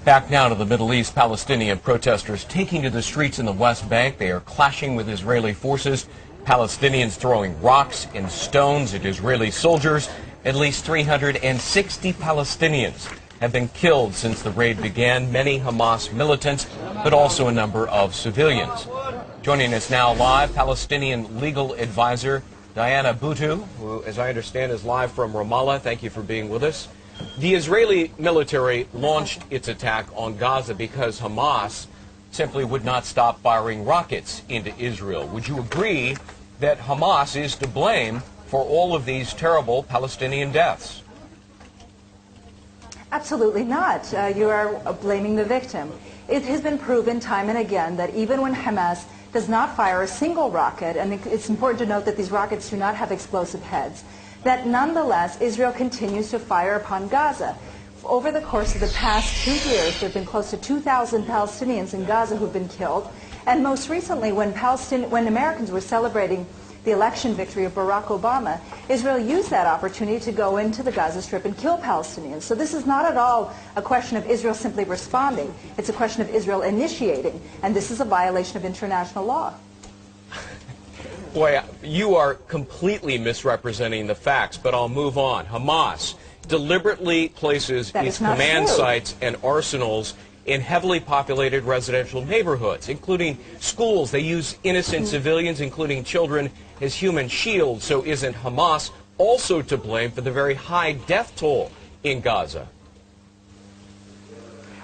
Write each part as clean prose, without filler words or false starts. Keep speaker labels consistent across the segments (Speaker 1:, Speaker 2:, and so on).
Speaker 1: Back now to the Middle East, Palestinian protesters taking to the streets in the West Bank. They are clashing with Israeli forces. Palestinians throwing rocks and stones at Israeli soldiers. At least 360 Palestinians have been killed since the raid began, many Hamas militants, but also a number of civilians. Joining us now live, Palestinian legal advisor Diana Boutou, who, as I understand, is live from Ramallah. Thank you for being with us. The Israeli military launched its attack on Gaza because Hamas simply would not stop firing rockets into Israel. Would you agree that Hamas is to blame for all of these terrible Palestinian deaths?
Speaker 2: Absolutely not. You are blaming the victim. It has been proven time and again that even when Hamas does not fire a single rocket, and it's important to note that these rockets do not have explosive heads, that nonetheless Israel continues to fire upon Gaza. Over the course of the past 2 years, there have been close to 2,000 Palestinians in Gaza who've been killed. And most recently, when Americans were celebrating the election victory of Barack Obama, Israel used that opportunity to go into the Gaza Strip and kill Palestinians. So this is not at all a question of Israel simply responding. It's a question of Israel initiating. And this is a violation of international law.
Speaker 1: Boy, you are completely misrepresenting the facts, but I'll move on. Hamas deliberately places its command sites and arsenals in heavily populated residential neighborhoods, including schools. They use innocent civilians, including children, as human shields. So isn't Hamas also to blame for the very high death toll in Gaza?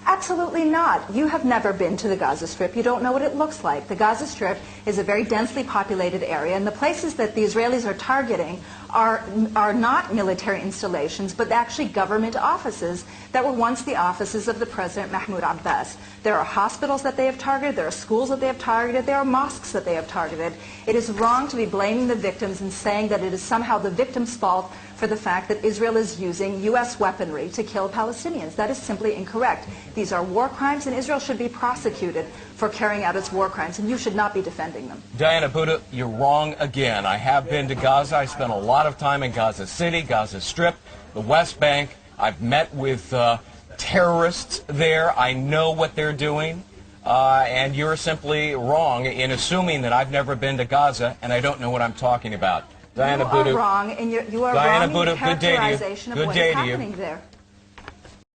Speaker 2: Absolutely not. You have never been to the Gaza Strip. You don't know what it looks like. The Gaza Strip is a very densely populated area, and the places that the Israelis are targeting are not military installations, but actually government offices that were once the offices of the President Mahmoud Abbas. There are hospitals that they have targeted, there are schools that they have targeted, there are mosques that they have targeted. It is wrong to be blaming the victims and saying that it is somehow the victim's fault for the fact that Israel is using U.S. weaponry to kill Palestinians. That is simply incorrect. These are war crimes, and Israel should be prosecuted for carrying out its war crimes, and you should not be defending them.
Speaker 1: Diana Boutou, you're wrong again. I have been to Gaza. I spent a lot of time in Gaza City, Gaza Strip, the West Bank. I've met with terrorists there. I know what they're doing. And you're simply wrong in assuming that I've never been to Gaza and I don't know what I'm talking about. Diana Boutou.
Speaker 2: You are wrong, and you are wrong in your
Speaker 1: Good day to you.
Speaker 2: characterization of what is happening there.